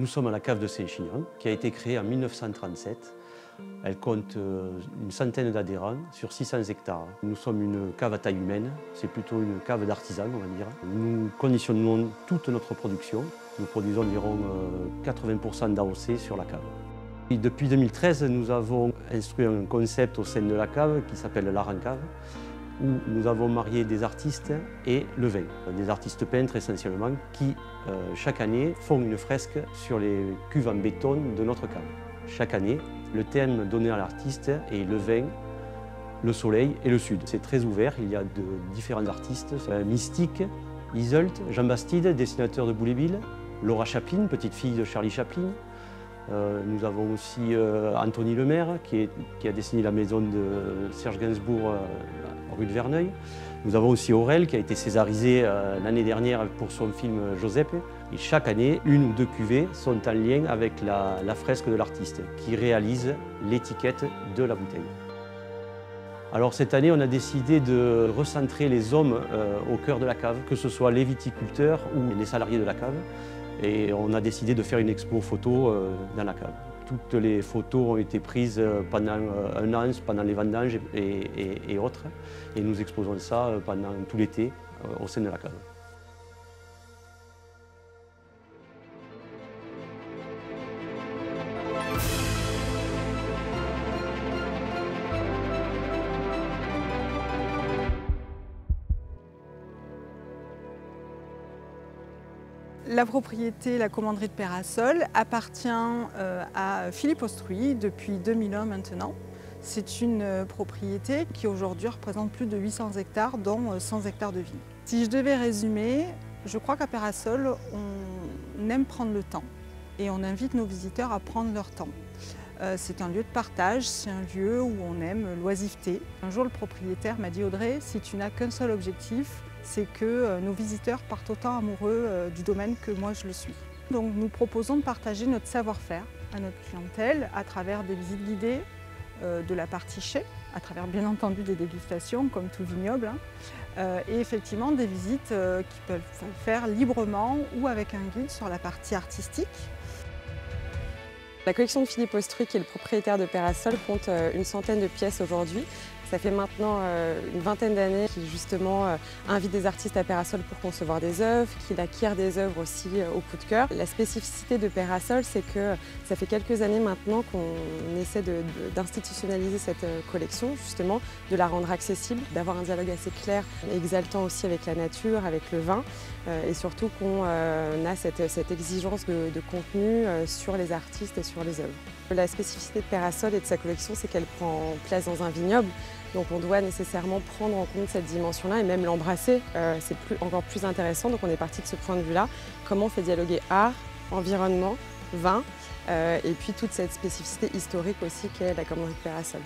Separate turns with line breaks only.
Nous sommes à la cave de Saint-Chinian, qui a été créée en 1937. Elle compte une centaine d'adhérents sur 600 hectares. Nous sommes une cave à taille humaine, c'est plutôt une cave d'artisans, on va dire. Nous conditionnons toute notre production. Nous produisons environ 80% d'AOC sur la cave. Et depuis 2013, nous avons instruit un concept au sein de la cave qui s'appelle l'art en cave, où nous avons marié des artistes et le vin. Des artistes peintres essentiellement qui, chaque année, font une fresque sur les cuves en béton de notre cave. Chaque année, le thème donné à l'artiste est le vin, le soleil et le sud. C'est très ouvert, il y a de différents artistes. Mystique, Iseult, Jean Bastide, dessinateur de Boulébile, Laura Chaplin, petite fille de Charlie Chaplin. Nous avons aussi Anthony Lemaire qui a dessiné la maison de Serge Gainsbourg rue de Verneuil. Nous avons aussi Aurel qui a été césarisé l'année dernière pour son film Giuseppe. Et chaque année, une ou deux cuvées sont en lien avec la fresque de l'artiste qui réalise l'étiquette de la bouteille. Alors cette année, on a décidé de recentrer les hommes au cœur de la cave, que ce soit les viticulteurs ou les salariés de la cave. Et on a décidé de faire une expo photo dans la cave. Toutes les photos ont été prises pendant un an, pendant les vendanges et autres. Et nous exposons ça pendant tout l'été au sein de la cave.
La propriété, la commanderie de Peyrassol, appartient à Philippe Austruy depuis 2001 maintenant. C'est une propriété qui aujourd'hui représente plus de 800 hectares, dont 100 hectares de vignes. Si je devais résumer, je crois qu'à Peyrassol, on aime prendre le temps et on invite nos visiteurs à prendre leur temps. C'est un lieu de partage, c'est un lieu où on aime l'oisiveté. Un jour, le propriétaire m'a dit « Audrey, si tu n'as qu'un seul objectif, c'est que nos visiteurs partent autant amoureux du domaine que moi je le suis. » Donc nous proposons de partager notre savoir-faire à notre clientèle à travers des visites guidées de la partie chai, à travers bien entendu des dégustations comme tout vignoble, et effectivement des visites qui peuvent faire librement ou avec un guide sur la partie artistique.
La collection de Philippe Austruy, qui est le propriétaire de Peyrassol, compte une centaine de pièces aujourd'hui. Ça fait maintenant une vingtaine d'années qu'il justement invite des artistes à Peyrassol pour concevoir des œuvres, qu'il acquiert des œuvres aussi au coup de cœur. La spécificité de Peyrassol, c'est que ça fait quelques années maintenant qu'on essaie d'institutionnaliser cette collection, justement, de la rendre accessible, d'avoir un dialogue assez clair, exaltant aussi avec la nature, avec le vin, et surtout qu'on a cette exigence de contenu sur les artistes et sur les œuvres. La spécificité de Peyrassol et de sa collection, c'est qu'elle prend place dans un vignoble. Donc on doit nécessairement prendre en compte cette dimension-là et même l'embrasser. C'est encore plus intéressant, donc on est parti de ce point de vue-là. Comment on fait dialoguer art, environnement, vin, et puis toute cette spécificité historique aussi qu'est la commanderie de Peyrassol.